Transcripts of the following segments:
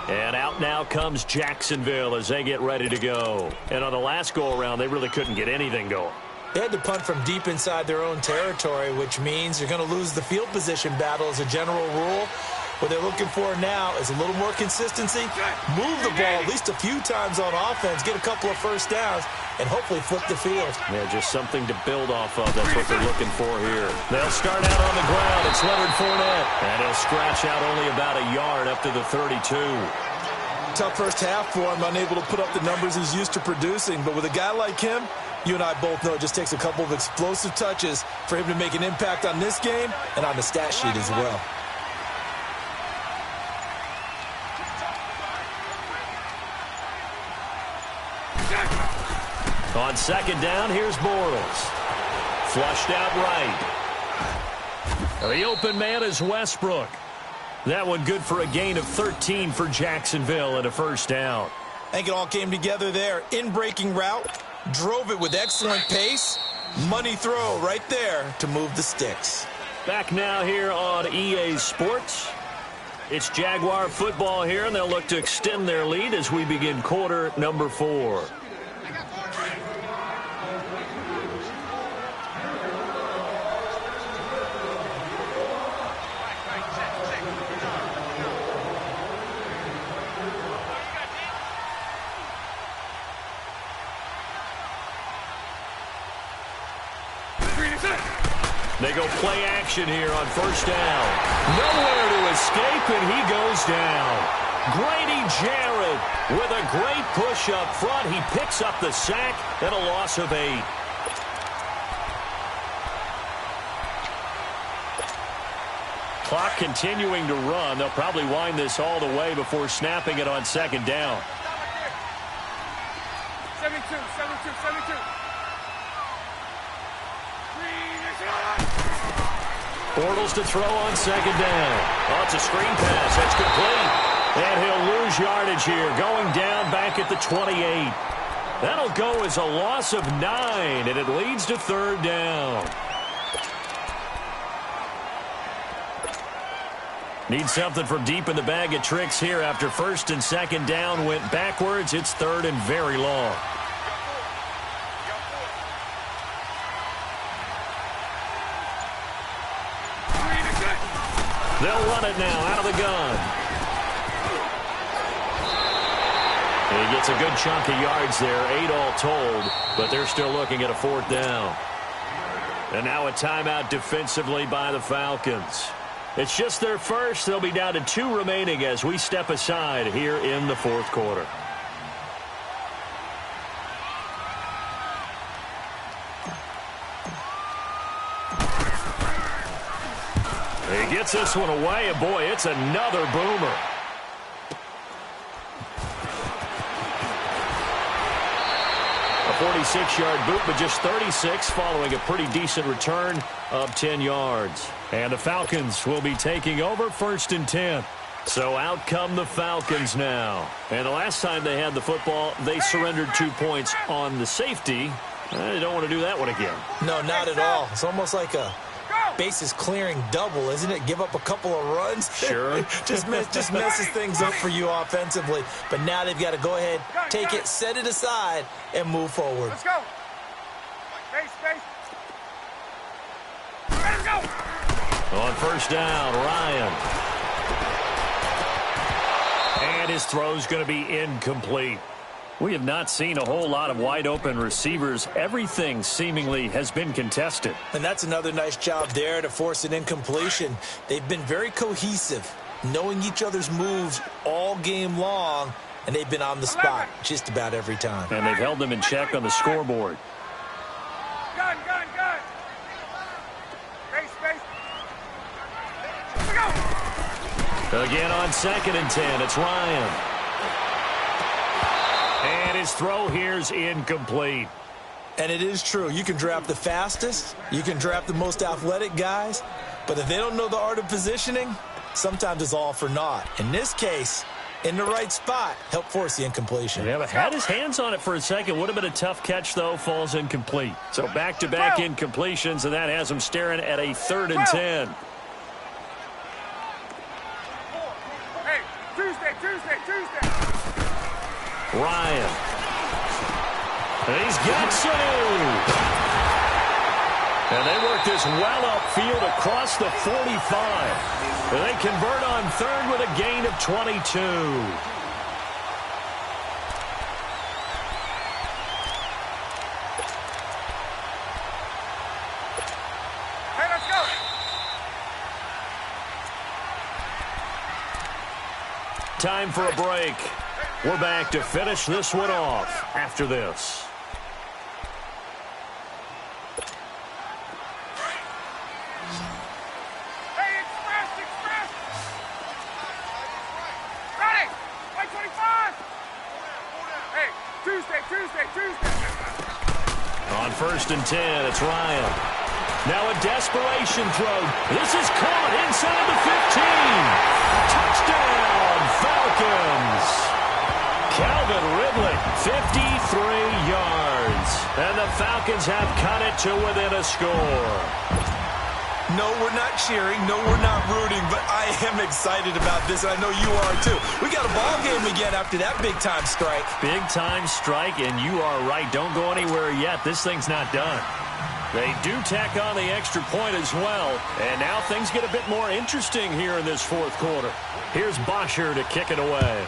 And out now comes Jacksonville as they get ready to go. And on the last go-around, they really couldn't get anything going. They had to punt from deep inside their own territory, which means you're going to lose the field position battle as a general rule. What they're looking for now is a little more consistency, move the ball at least a few times on offense, get a couple of first downs, and hopefully flip the field. Yeah, just something to build off of. That's what they're looking for here. They'll start out on the ground. It's Leonard Fournette. And he'll scratch out only about a yard up to the 32. Tough first half for him, unable to put up the numbers he's used to producing. But with a guy like him, you and I both know it just takes a couple of explosive touches for him to make an impact on this game and on the stat sheet as well. On second down, here's Bortles. Flushed out right. The open man is Westbrook. That one good for a gain of 13 for Jacksonville and a first down. I think it all came together there. In-breaking route, drove it with excellent pace. Money throw right there to move the sticks. Back now here on EA Sports. It's Jaguar football here, and they'll look to extend their lead as we begin quarter number 4. They go play action here on first down. Nowhere to escape, and he goes down. Grady Jarrett with a great push up front. He picks up the sack and a loss of 8. Clock continuing to run. They'll probably wind this all the way before snapping it on second down. 72, 72, 72. Bortles to throw on second down. Oh, it's a screen pass. That's complete. And he'll lose yardage here. Going down back at the 28. That'll go as a loss of 9, and it leads to third down. Need something from deep in the bag of tricks here after first and second down went backwards. It's third and very long. They'll run it now out of the gun. He gets a good chunk of yards there, 8 all told, but they're still looking at a fourth down. And now a timeout defensively by the Falcons. It's just their first. They'll be down to 2 remaining as we step aside here in the fourth quarter. He gets this one away, and boy, it's another boomer. A 46-yard boot, but just 36 following a pretty decent return of 10 yards. And the Falcons will be taking over first and 10. So out come the Falcons now. And the last time they had the football, they surrendered 2 points on the safety. They don't want to do that one again. No, not at all. It's almost like a bases clearing double, isn't it? Give up a couple of runs. Sure. just messes things up for you offensively. But now they've got to go ahead, take it, set it aside, and move forward. Let's go. Space. Let's go. On first down, Ryan. And his throw's going to be incomplete. We have not seen a whole lot of wide-open receivers. Everything seemingly has been contested. And that's another nice job there to force an incompletion. They've been very cohesive, knowing each other's moves all game long, and they've been on the spot just about every time. And they've held them in check on the scoreboard. Gun. Space. Let's go. Again on second and 10, it's Ryan. And his throw here's incomplete. And it is true. You can draft the fastest. You can draft the most athletic guys. But if they don't know the art of positioning, sometimes it's all for naught. In this case, in the right spot, help force the incompletion. Yeah, but had his hands on it for a second. Would have been a tough catch, though. Falls incomplete. So back-to-back incompletions, and that has him staring at a 3rd and 10. Hey, Tuesday. Ryan. And he's got some. And they work this well upfield across the 45. And they convert on third with a gain of 22. Hey, let's go. Time for a break. We're back to finish this one off after this. Hey, express. Ready. 25. Hey, Tuesday. On 1st and 10, it's Ryan. Now a desperation throw. This is caught inside the 15. Touchdown, Falcons. Calvin Ridley, 53 yards. And the Falcons have cut it to within a score. No, we're not cheering. No, we're not rooting. But I am excited about this, and I know you are too. We got a ball game again after that big-time strike. Big-time strike, and you are right. Don't go anywhere yet. This thing's not done. They do tack on the extra point as well. And now things get a bit more interesting here in this fourth quarter. Here's Bosher to kick it away.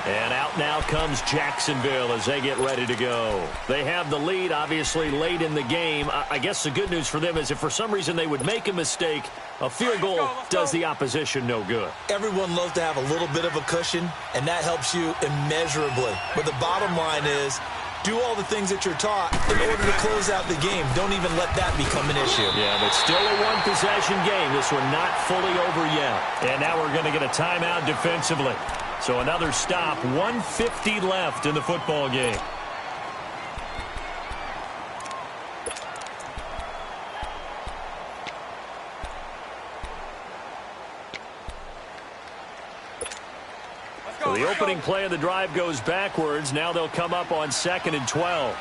And out now comes Jacksonville as they get ready to go. They have the lead, obviously, late in the game. I guess the good news for them is if for some reason they would make a mistake, a field goal does the opposition no good. Everyone loves to have a little bit of a cushion, and that helps you immeasurably. But the bottom line is, do all the things that you're taught in order to close out the game. Don't even let that become an issue. Yeah, but still a one-possession game. This one not fully over yet. And now we're going to get a timeout defensively. So another stop, 1:50 left in the football game. So the opening play of the drive goes backwards. Now they'll come up on 2nd and 12.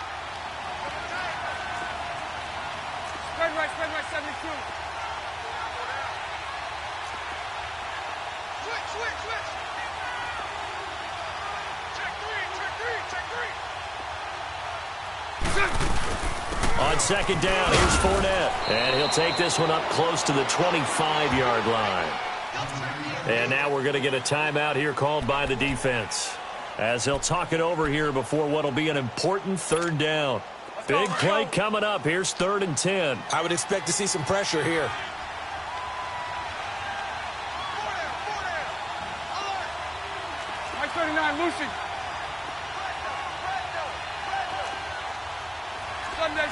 Spread right, 72. Switch. Check three. On 2nd down, here's Fournette. And he'll take this one up close to the 25-yard line. And now we're going to get a timeout here called by the defense, as they'll talk it over here before what will be an important 3rd down. Big play coming up. Here's 3rd and 10. I would expect to see some pressure here. Mike 39, Lucy.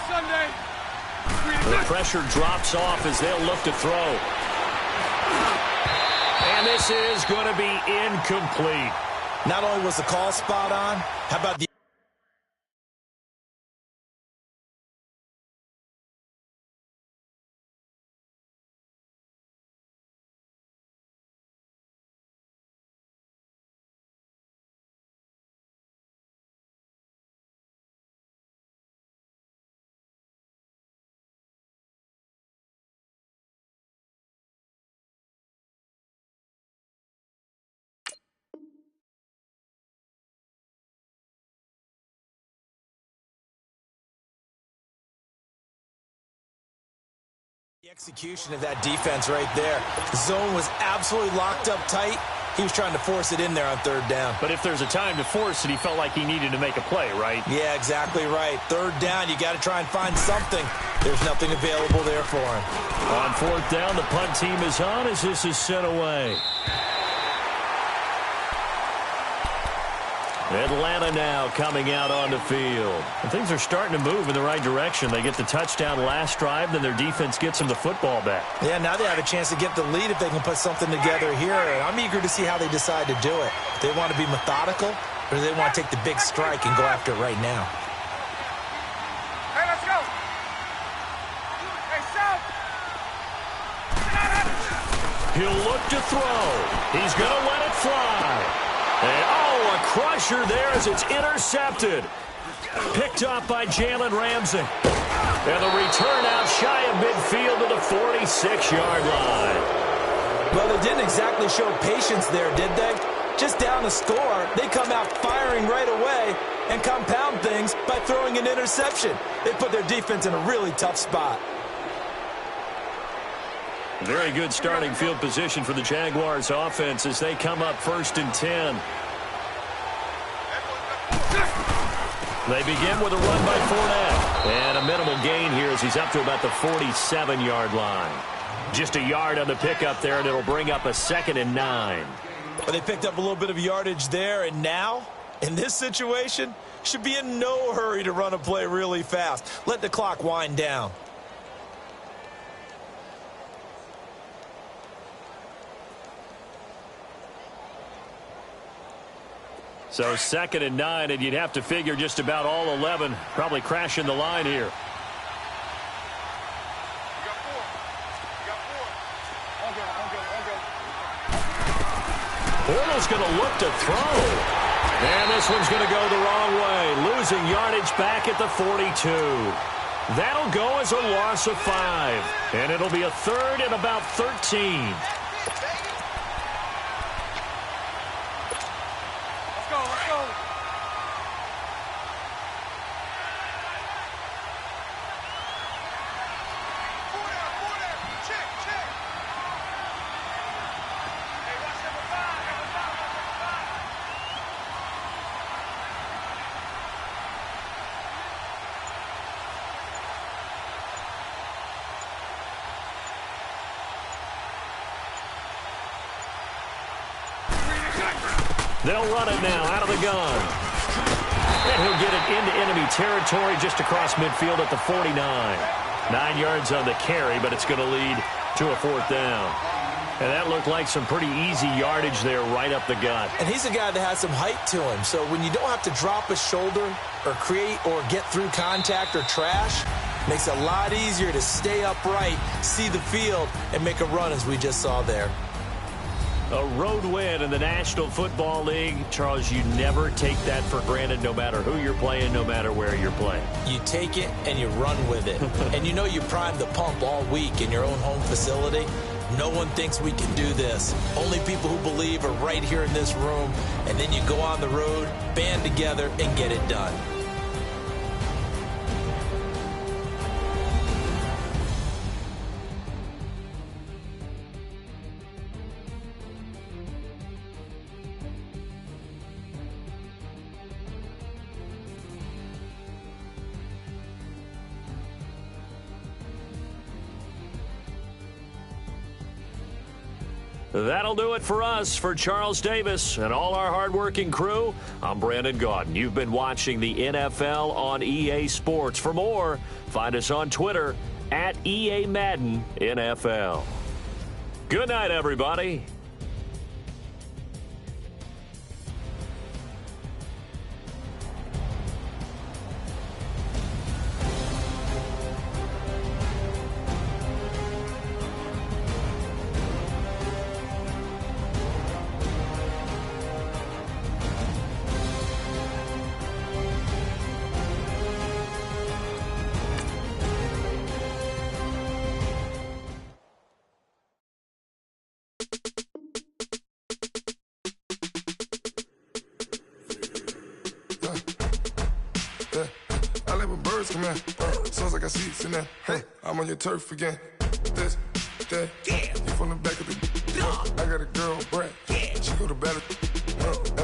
Sunday. The pressure drops off as they'll look to throw. And this is going to be incomplete. Not only was the call spot on, how about the execution of that defense right there. The zone was absolutely locked up tight. He was trying to force it in there on 3rd down. But if there's a time to force it, he felt like he needed to make a play, right? Yeah, exactly right. 3rd down, you got to try and find something. There's nothing available there for him. On 4th down, the punt team is on as this is sent away. Atlanta now coming out on the field. And things are starting to move in the right direction. They get the touchdown last drive, then their defense gets them the football back. Yeah, now they have a chance to get the lead if they can put something together here. And I'm eager to see how they decide to do it. Do they want to be methodical, or do they want to take the big strike and go after it right now? Hey, let's go. Hey, South. He'll look to throw. He's going to let it fly. And, a crusher there as it's intercepted. Picked up by Jalen Ramsey. And the return out shy of midfield to the 46-yard line. Well, they didn't exactly show patience there, did they? Just down a score, they come out firing right away and compound things by throwing an interception. They put their defense in a really tough spot. Very good starting field position for the Jaguars offense as they come up 1st and 10. They begin with a run by Fournette. And a minimal gain here as he's up to about the 47-yard line. Just a yard on the pickup there, and it'll bring up a 2nd and 9. Well, they picked up a little bit of yardage there, and now, in this situation, should be in no hurry to run a play really fast. Let the clock wind down. So 2nd and 9, and you'd have to figure just about all 11 probably crashing the line here. Bortles going to look to throw. And this one's going to go the wrong way, losing yardage back at the 42. That'll go as a loss of 5. And it'll be a 3rd and about 13. Let's go. Check. Hey, watch number 5. They'll run it now out of the gun. And he'll get it into enemy territory just across midfield at the 49. 9 yards on the carry, but it's going to lead to a 4th down. And that looked like some pretty easy yardage there right up the gut. And he's a guy that has some height to him. So when you don't have to drop a shoulder or create or get through contact or trash, makes it a lot easier to stay upright, see the field, and make a run as we just saw there. A road win in the National Football League. Charles, you never take that for granted no matter who you're playing, no matter where you're playing. You take it and you run with it. And you know you primed the pump all week in your own home facility. No one thinks we can do this. Only people who believe are right here in this room. And then you go on the road, band together, and get it done. That'll do it for us. For Charles Davis and all our hardworking crew, I'm Brandon Gaudin. You've been watching the NFL on EA Sports. For more, find us on Twitter at EA Madden NFL. Good night, everybody. Come in, sounds like I see seats in there. Hey, I'm on your turf again. This, that, you from the back of the. I got a girl, Brad. She go to battle.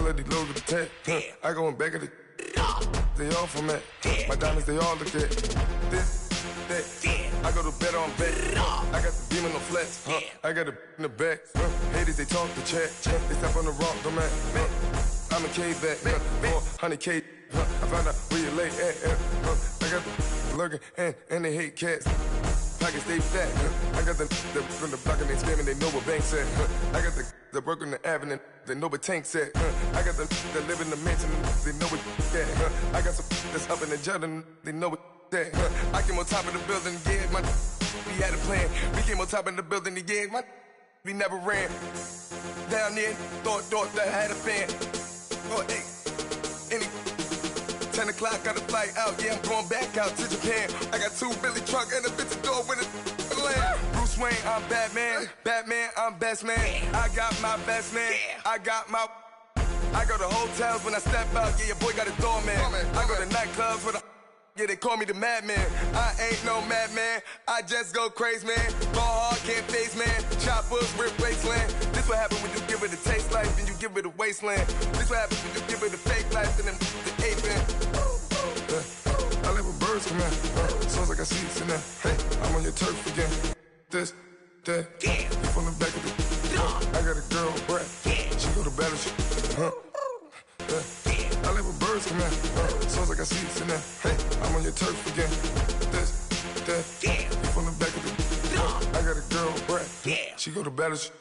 LED logo the tag. I go in back of the. They all from that. My diamonds, they all look at. This, that. I go to bed on bed. I got the beam in the flex. I got it in the back. Haters, they talk the chat. They step on the rock, don't man. I'm a K-back. 400K. I found out where you lay at. I got the lurking and they hate cats. Pockets stay fat. I got the from the block and they screaming, they know what banks at. I got the work on the avenue, they know what tanks at. I got the live in the mansion, they know what that. I got some that's up in the Jordan, they know what that. I came on top of the building, yeah, my we had a plan. We came on top of the building, yeah, my we never ran. Down there, thought that I had a fan. Oh, hey, any 10 o'clock, got a flight out. Yeah, I'm going back out to Japan. I got 2 Billy truck and a bitch door with a land. Bruce Wayne, I'm Batman. Batman, I'm best man. I got my best man. I got my... I go to hotels when I step out. Yeah, your boy got a doorman. I go to nightclubs with a... Yeah, they call me the madman. I ain't no madman. I just go crazy, man. Ball hard, can't face, man. Choppers, rip wasteland. This what happens when you give it a taste life and you give it a wasteland. This what happens when you give it a fake life and then the ape in. I live with birds come in. Sounds like I see it in there. Hey, I'm on your turf again. This, that. You from the back of the... I got a girl, Brett. She go to battle shit. I live with birds come in. Sounds like I see it in there. Hey, I'm on your turf again. This, that. You from the back of the... I got a girl, Brett. She go to battle shit.